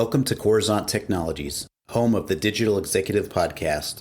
Welcome to Coruzant Technologies, home of the Digital Executive Podcast.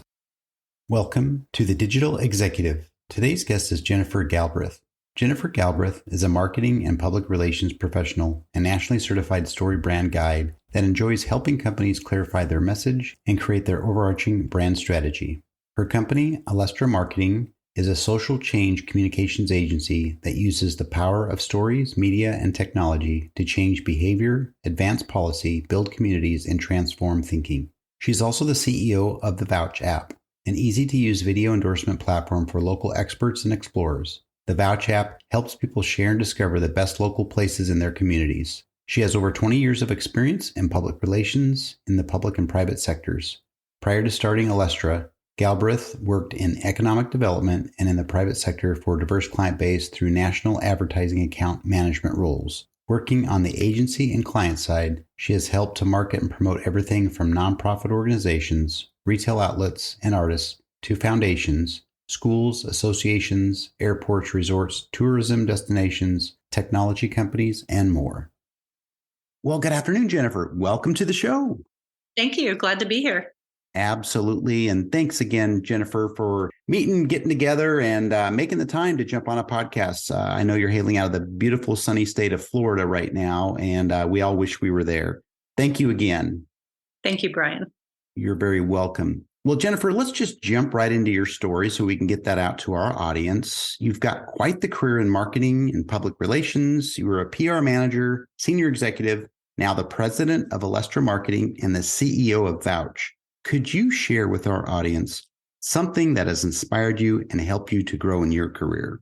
Welcome to the Digital Executive. Today's guest is Jennifer Galbraith. Jennifer Galbraith is a marketing and public relations professional and nationally certified story brand guide that enjoys helping companies clarify their message and create their overarching brand strategy. Her company, Alestra Marketing, is a social change communications agency that uses the power of stories, media, and technology to change behavior, advance policy, build communities, and transform thinking. She's also the CEO of the Vouch app, an easy-to-use video endorsement platform for local experts and explorers. The Vouch app helps people share and discover the best local places in their communities. She has over 20 years of experience in public relations in the public and private sectors. Prior to starting Alestra, Galbraith worked in economic development and in the private sector for a diverse client base through national advertising account management roles. Working on the agency and client side, she has helped to market and promote everything from nonprofit organizations, retail outlets, and artists to foundations, schools, associations, airports, resorts, tourism destinations, technology companies, and more. Well, good afternoon, Jennifer. Welcome to the show. Thank you. Glad to be here. Absolutely. And thanks again, Jennifer, for getting together and making the time to jump on a podcast. I know you're hailing out of the beautiful sunny state of Florida right now, and we all wish we were there. Thank you again. Thank you, Brian. You're very welcome. Well, Jennifer, let's just jump right into your story so we can get that out to our audience. You've got quite the career in marketing and public relations. You were a PR manager, senior executive, now the president of Alestra Marketing and the CEO of Vouch. Could you share with our audience something that has inspired you and helped you to grow in your career?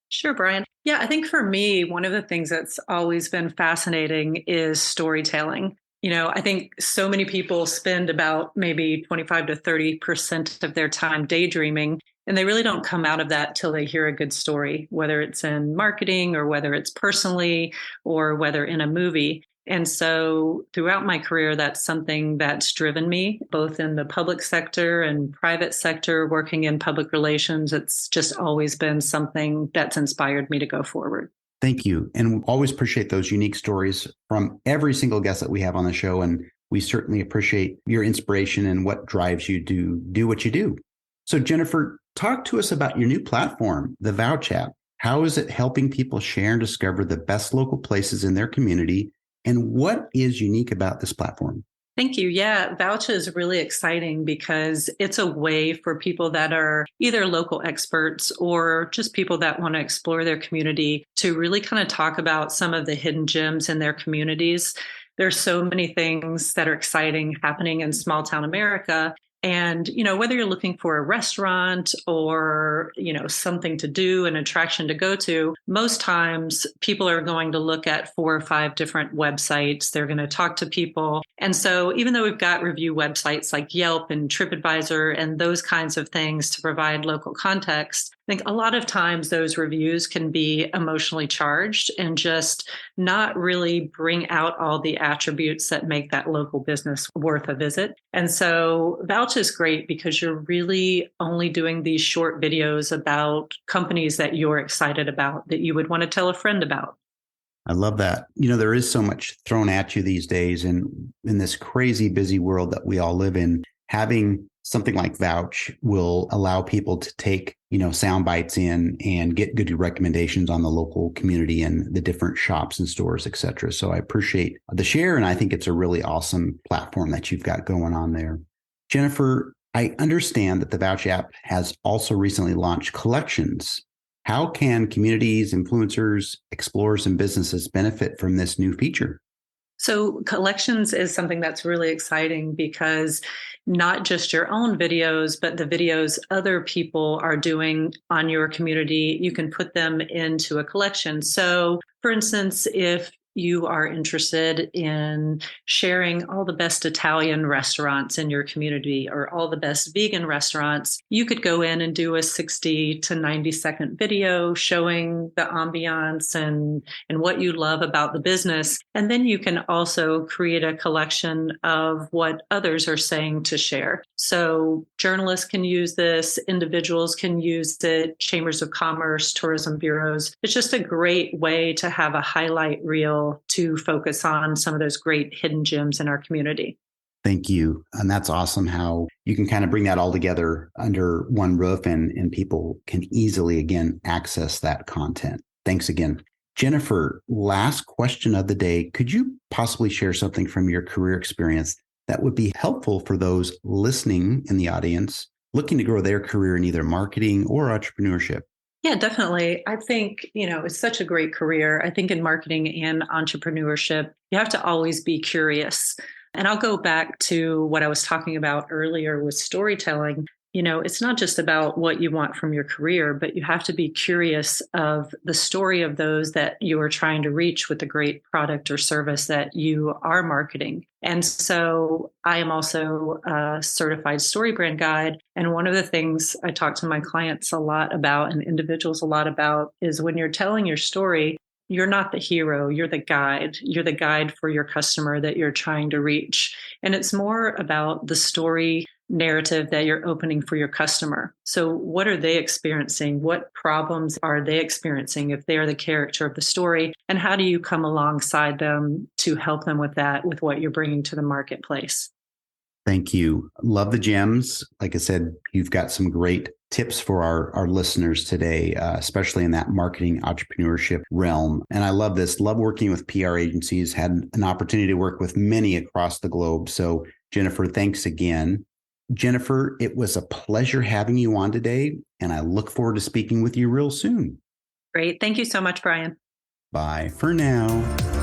Sure, Brian. Yeah, I think for me, one of the things that's always been fascinating is storytelling. I think so many people spend about maybe 25 to 30% of their time daydreaming, and they really don't come out of that till they hear a good story, whether it's in marketing or whether it's personally or whether in a movie. And so throughout my career, that's something that's driven me, both in the public sector and private sector, working in public relations. It's just always been something that's inspired me to go forward. Thank you. And we always appreciate those unique stories from every single guest that we have on the show. And we certainly appreciate your inspiration and what drives you to do what you do. So Jennifer, talk to us about your new platform, the Vouch app. How is it helping people share and discover the best local places in their community? And what is unique about this platform? Thank you. Yeah, Vouch is really exciting because it's a way for people that are either local experts or just people that want to explore their community to really kind of talk about some of the hidden gems in their communities. There's so many things that are exciting happening in small town America. And, whether you're looking for a restaurant or, something to do, an attraction to go to, most times people are going to look at 4 or 5 different websites. They're going to talk to people. And so even though we've got review websites like Yelp and TripAdvisor and those kinds of things to provide local context, I think a lot of times those reviews can be emotionally charged and just not really bring out all the attributes that make that local business worth a visit. And so Vouch is great because you're really only doing these short videos about companies that you're excited about, that you would want to tell a friend about. I love that. There is so much thrown at you these days, and in this crazy busy world that we all live in, having something like Vouch will allow people to take, sound bites in and get good recommendations on the local community and the different shops and stores, et cetera. So I appreciate the share, and I think it's a really awesome platform that you've got going on there. Jennifer, I understand that the Vouch app has also recently launched collections. How can communities, influencers, explorers, and businesses benefit from this new feature? So collections is something that's really exciting because not just your own videos, but the videos other people are doing on your community, you can put them into a collection. So for instance, if you are interested in sharing all the best Italian restaurants in your community or all the best vegan restaurants, you could go in and do a 60 to 90 second video showing the ambiance and what you love about the business. And then you can also create a collection of what others are saying to share. So journalists can use this, individuals can use it, chambers of commerce, tourism bureaus. It's just a great way to have a highlight reel will to focus on some of those great hidden gems in our community. Thank you. And that's awesome how you can kind of bring that all together under one roof and people can easily, again, access that content. Thanks again. Jennifer, last question of the day. Could you possibly share something from your career experience that would be helpful for those listening in the audience looking to grow their career in either marketing or entrepreneurship? Yeah, definitely. I think, it's such a great career. I think in marketing and entrepreneurship, you have to always be curious. And I'll go back to what I was talking about earlier with storytelling. It's not just about what you want from your career, but you have to be curious of the story of those that you are trying to reach with the great product or service that you are marketing. And so I am also a certified story brand guide. And one of the things I talk to my clients a lot about and individuals a lot about is when you're telling your story, you're not the hero, you're the guide. You're the guide for your customer that you're trying to reach. And it's more about the story narrative that you're opening for your customer. So what are they experiencing? What problems are they experiencing if they are the character of the story? And how do you come alongside them to help them with that, with what you're bringing to the marketplace? Thank you. Love the gems. Like I said, you've got some great tips for our listeners today, especially in that marketing entrepreneurship realm. And I love this. Love working with PR agencies. Had an opportunity to work with many across the globe. So Jennifer, thanks again. Jennifer, it was a pleasure having you on today, and I look forward to speaking with you real soon. Great. Thank you so much, Brian. Bye for now.